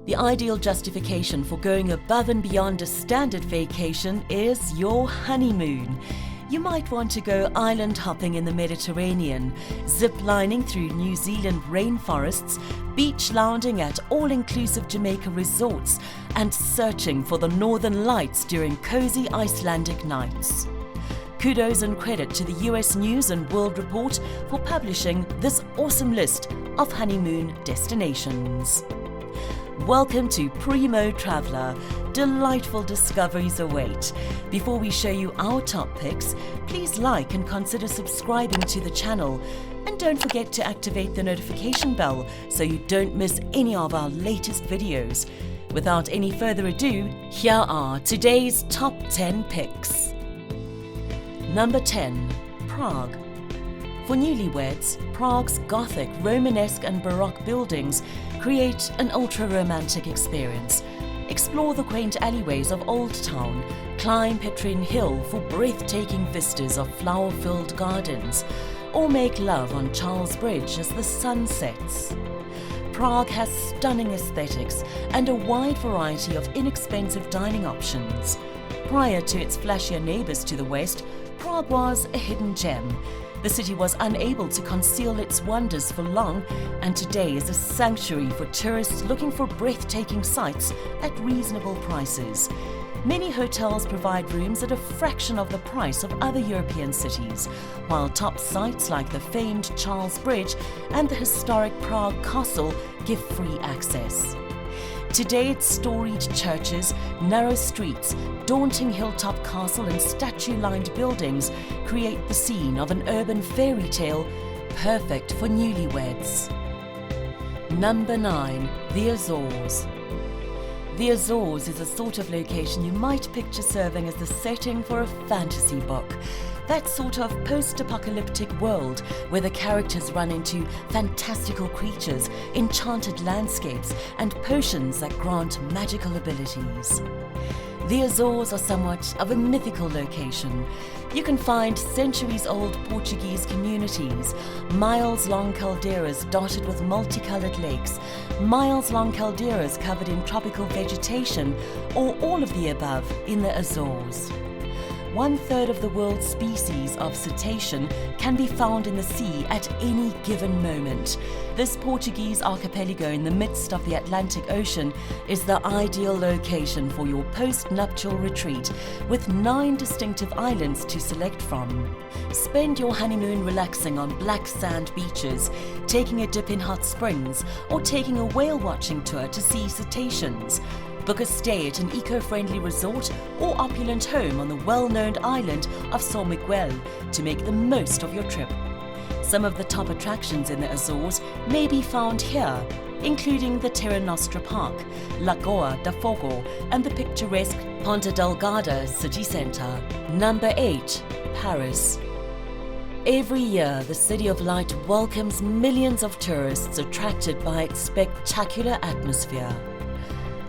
The ideal justification for going above and beyond a standard vacation is your honeymoon. You might want to go island hopping in the Mediterranean, zip-lining through New Zealand rainforests, beach lounging at all-inclusive Jamaica resorts, and searching for the northern lights during cozy Icelandic nights. Kudos and credit to the US News and World Report for publishing this awesome list of honeymoon destinations. Welcome to Primo Traveller. Delightful discoveries await. Before we show you our top picks, please like and consider subscribing to the channel. And don't forget to activate the notification bell so you don't miss any of our latest videos. Without any further ado, here are today's top 10 picks. Number 10. Prague. For newlyweds, Prague's Gothic, Romanesque and Baroque buildings create an ultra-romantic experience. Explore the quaint alleyways of Old Town, climb Petrin Hill for breathtaking vistas of flower-filled gardens, or make love on Charles Bridge as the sun sets. Prague has stunning aesthetics and a wide variety of inexpensive dining options. Prior to its flashier neighbours to the west, Prague was a hidden gem. The city was unable to conceal its wonders for long, and today is a sanctuary for tourists looking for breathtaking sights at reasonable prices. Many hotels provide rooms at a fraction of the price of other European cities, while top sites like the famed Charles Bridge and the historic Prague Castle give free access. Today, its storied churches, narrow streets, daunting hilltop castle and statue-lined buildings create the scene of an urban fairy tale perfect for newlyweds. Number 9. The Azores. The Azores is a sort of location you might picture serving as the setting for a fantasy book. That sort of post-apocalyptic world where the characters run into fantastical creatures, enchanted landscapes, and potions that grant magical abilities. The Azores are somewhat of a mythical location. You can find centuries-old Portuguese communities, miles-long calderas dotted with multicolored lakes, miles-long calderas covered in tropical vegetation, or all of the above in the Azores. 1/3 of the world's species of cetacean can be found in the sea at any given moment. This Portuguese archipelago in the midst of the Atlantic Ocean is the ideal location for your post-nuptial retreat, with 9 distinctive islands to select from. Spend your honeymoon relaxing on black sand beaches, taking a dip in hot springs, or taking a whale watching tour to see cetaceans. Book a stay at an eco-friendly resort or opulent home on the well-known island of CINQUE to make the most of your trip. Some of the top attractions in the Azores may be found here, including the TERRE Park, Lagoa da Fogo, and the picturesque Ponta Delgada city centre. Number 8. Paris. Every year, the City of Light welcomes millions of tourists attracted by its spectacular atmosphere.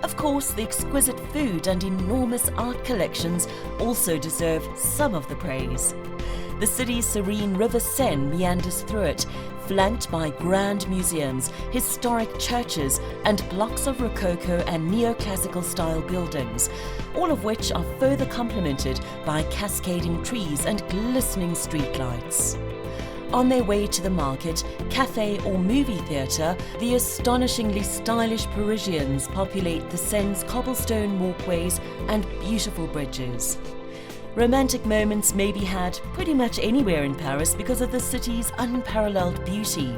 Of course, the exquisite food and enormous art collections also deserve some of the praise. The city's serene River Seine meanders through it, flanked by grand museums, historic churches, and blocks of Rococo and neoclassical style buildings, all of which are further complemented by cascading trees and glistening streetlights. On their way to the market, cafe or movie theatre, the astonishingly stylish Parisians populate the Seine's cobblestone walkways and beautiful bridges. Romantic moments may be had pretty much anywhere in Paris because of the city's unparalleled beauty.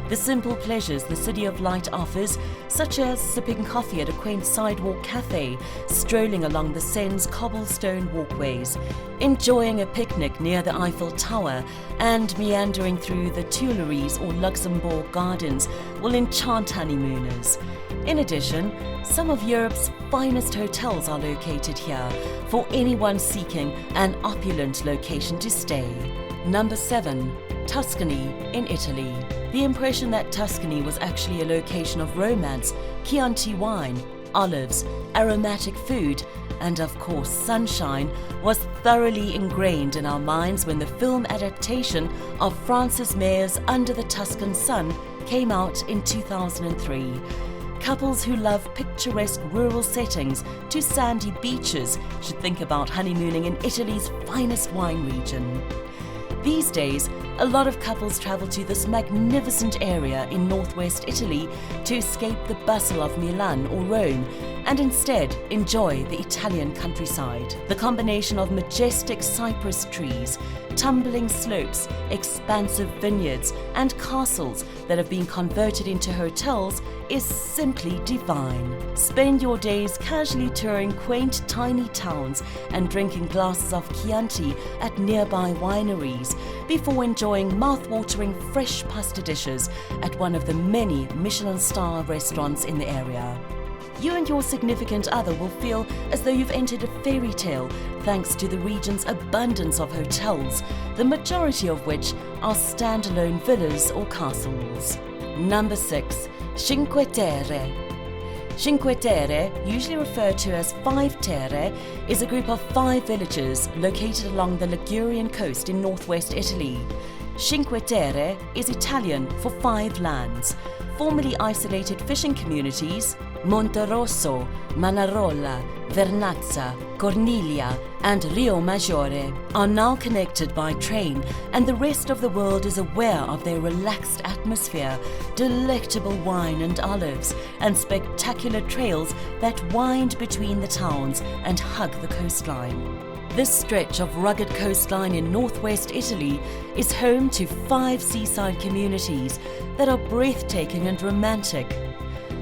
The simple pleasures the City of Light offers, such as sipping coffee at a quaint sidewalk cafe, strolling along the Seine's cobblestone walkways, enjoying a picnic near the Eiffel Tower, and meandering through the Tuileries or Luxembourg Gardens will enchant honeymooners. In addition, some of Europe's finest hotels are located here for anyone seeking an opulent location to stay. Number 7. Tuscany in Italy. The impression that Tuscany was actually a location of romance, Chianti wine, olives, aromatic food, and of course sunshine was thoroughly ingrained in our minds when the film adaptation of Francis Mayer's Under the Tuscan Sun came out in 2003. Couples who love picturesque rural settings to sandy beaches should think about honeymooning in Italy's finest wine region. These days, a lot of couples travel to this magnificent area in northwest Italy to escape the bustle of Milan or Rome and instead enjoy the Italian countryside. The combination of majestic cypress trees, tumbling slopes, expansive vineyards, and castles that have been converted into hotels is simply divine. Spend your days casually touring quaint tiny towns and drinking glasses of Chianti at nearby wineries before enjoying mouth-watering fresh pasta dishes at one of the many Michelin-star restaurants in the area. You and your significant other will feel as though you've entered a fairy tale thanks to the region's abundance of hotels, the majority of which are standalone villas or castles. Number 6. Cinque Terre. Cinque Terre, usually referred to as 5 Terre, is a group of 5 villages located along the Ligurian coast in northwest Italy. Cinque Terre is Italian for 5 lands. Formerly isolated fishing communities, Monterosso, Manarola, Vernazza, Corniglia and Rio Maggiore are now connected by train, and the rest of the world is aware of their relaxed atmosphere, delectable wine and olives, and spectacular trails that wind between the towns and hug the coastline. This stretch of rugged coastline in northwest Italy is home to 5 seaside communities that are breathtaking and romantic.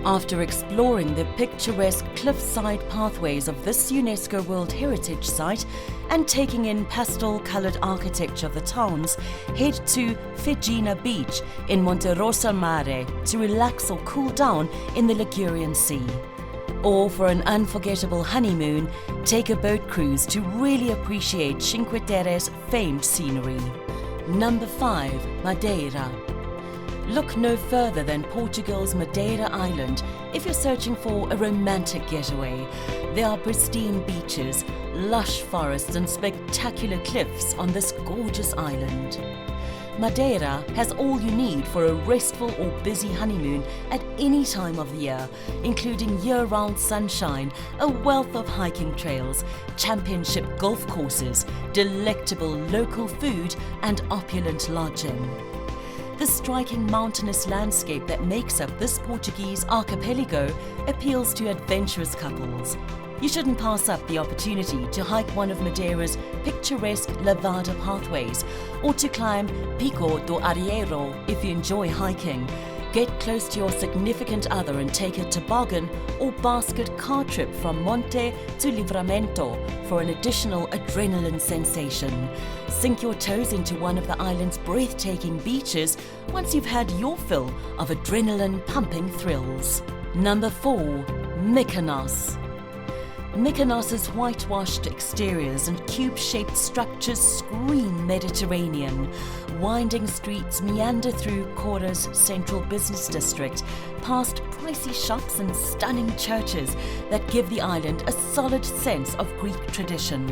After exploring the picturesque cliffside pathways of this UNESCO World Heritage Site and taking in pastel-coloured architecture of the towns, head to Fegina Beach in Monterosso al Mare to relax or cool down in the Ligurian Sea. Or for an unforgettable honeymoon, take a boat cruise to really appreciate Cinque Terre's famed scenery. Number 5. Madeira. Look no further than Portugal's Madeira Island if you're searching for a romantic getaway. There are pristine beaches, lush forests and spectacular cliffs on this gorgeous island. Madeira has all you need for a restful or busy honeymoon at any time of the year, including year-round sunshine, a wealth of hiking trails, championship golf courses, delectable local food and opulent lodging. The striking mountainous landscape that makes up this Portuguese archipelago appeals to adventurous couples. You shouldn't pass up the opportunity to hike one of Madeira's picturesque lavada pathways or to climb Pico do Arriero if you enjoy hiking. Get close to your significant other and take a toboggan or basket car trip from Monte to Livramento for an additional adrenaline sensation. Sink your toes into one of the island's breathtaking beaches once you've had your fill of adrenaline-pumping thrills. Number 4. Mykonos. Mykonos's whitewashed exteriors and cube-shaped structures scream Mediterranean. Winding streets meander through Korra's central business district, past pricey shops and stunning churches that give the island a solid sense of Greek tradition.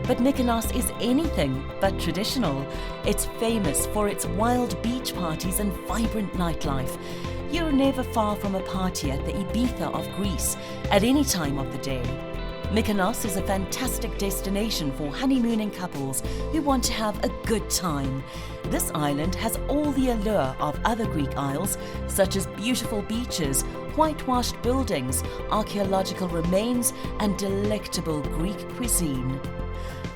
But Mykonos is anything but traditional. It's famous for its wild beach parties and vibrant nightlife. You're never far from a party at the Ibiza of Greece at any time of the day. Mykonos is a fantastic destination for honeymooning couples who want to have a good time. This island has all the allure of other Greek isles, such as beautiful beaches, whitewashed buildings, archaeological remains, and delectable Greek cuisine.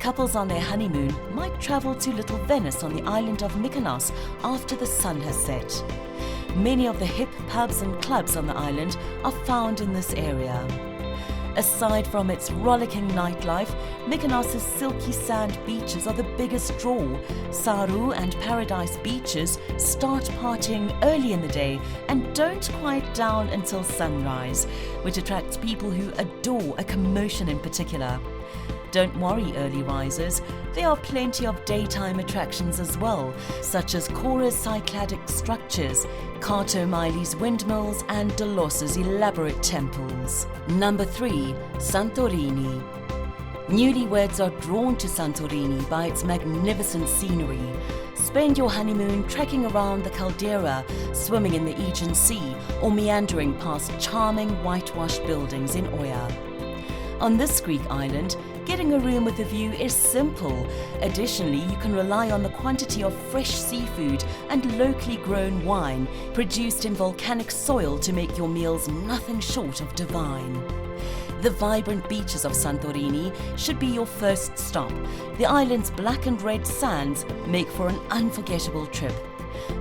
Couples on their honeymoon might travel to Little Venice on the island of Mykonos after the sun has set. Many of the hip pubs and clubs on the island are found in this area. Aside from its rollicking nightlife, Mykonos' silky sand beaches are the biggest draw. Saru and Paradise beaches start partying early in the day and don't quiet down until sunrise, which attracts people who adore a commotion in particular. Don't worry, early risers, there are plenty of daytime attractions as well, such as Korra's Cycladic structures, Kato Miley's windmills and Delos's elaborate temples. Number 3. Santorini. Newlyweds are drawn to Santorini by its magnificent scenery. Spend your honeymoon trekking around the caldera, swimming in the Aegean Sea, or meandering past charming whitewashed buildings in Oia. On this Greek island, getting a room with a view is simple. Additionally, you can rely on the quantity of fresh seafood and locally grown wine produced in volcanic soil to make your meals nothing short of divine. The vibrant beaches of Santorini should be your first stop. The island's black and red sands make for an unforgettable trip.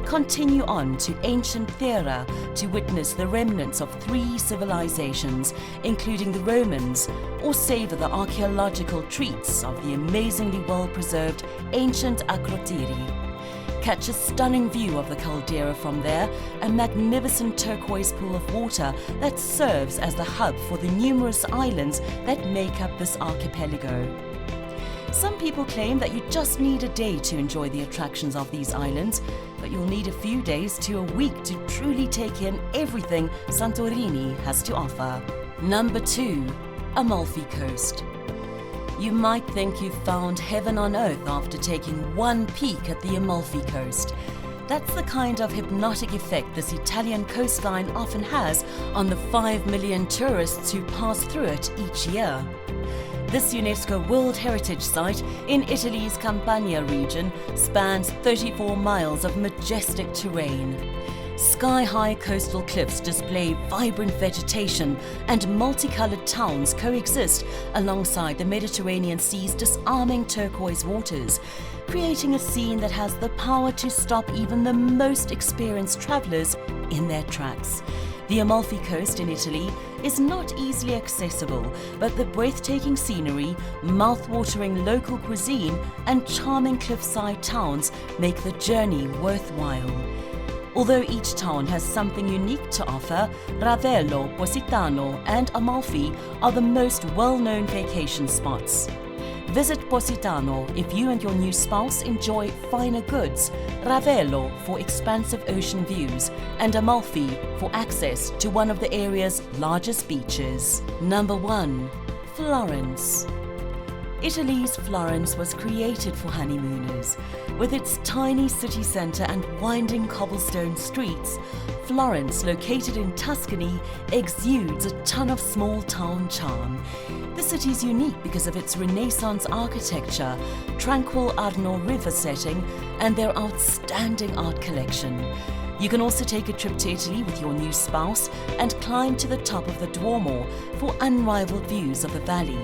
Continue on to ancient TERRE to witness the remnants of 3 civilizations, including the Romans, or savor the archaeological treats of the amazingly well-preserved ancient Akrotiri. Catch a stunning view of the caldera from there, a magnificent turquoise pool of water that serves as the hub for the numerous islands that make up this archipelago. Some people claim that you just need a day to enjoy the attractions of these islands, but you'll need a few days to a week to truly take in everything Santorini has to offer. Number 2. Amalfi Coast. You might think you've found heaven on earth after taking one peek at the Amalfi Coast. That's the kind of hypnotic effect this Italian coastline often has on the 5 million tourists who pass through it each year. This UNESCO World Heritage Site in Italy's Campania region spans 34 miles of majestic terrain. Sky-high coastal cliffs display vibrant vegetation, and multicolored towns coexist alongside the Mediterranean Sea's disarming turquoise waters, creating a scene that has the power to stop even the most experienced travelers in their tracks. The Amalfi Coast in Italy is not easily accessible, but the breathtaking scenery, mouth-watering local cuisine, and charming cliffside towns make the journey worthwhile. Although each town has something unique to offer, Ravello, Positano, and Amalfi are the most well-known vacation spots. Visit Positano if you and your new spouse enjoy finer goods, Ravello for expansive ocean views, and Amalfi for access to one of the area's largest beaches. Number 1. Florence. Italy's Florence was created for honeymooners. With its tiny city centre and winding cobblestone streets, Florence, located in Tuscany, exudes a ton of small-town charm. The city is unique because of its Renaissance architecture, tranquil Arno River setting, and their outstanding art collection. You can also take a trip to Italy with your new spouse and climb to the top of the Duomo for unrivaled views of the valley,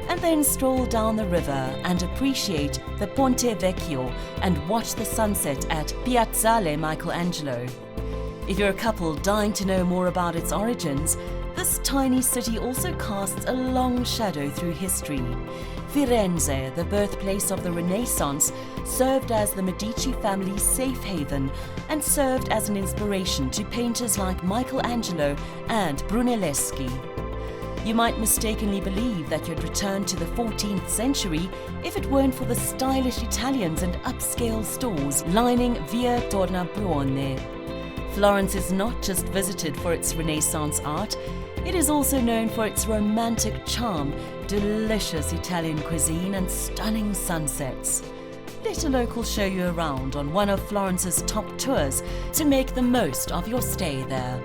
and then stroll down the river and appreciate the Ponte Vecchio and watch the sunset at Piazzale Michelangelo. If you're a couple dying to know more about its origins, this tiny city also casts a long shadow through history. Firenze, the birthplace of the Renaissance, served as the Medici family's safe haven and served as an inspiration to painters like Michelangelo and Brunelleschi. You might mistakenly believe that you'd return to the 14th century if it weren't for the stylish Italians and upscale stores lining Via Tornabuoni. Florence is not just visited for its Renaissance art, it is also known for its romantic charm, delicious Italian cuisine, and stunning sunsets. Let a local show you around on one of Florence's top tours to make the most of your stay there.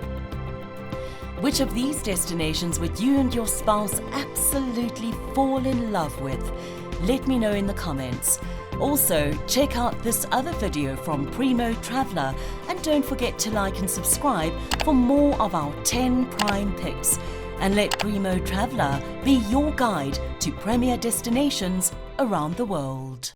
Which of these destinations would you and your spouse absolutely fall in love with? Let me know in the comments. Also, check out this other video from Primo Traveller, and don't forget to like and subscribe for more of our 10 prime picks. And let Primo Traveller be your guide to premier destinations around the world.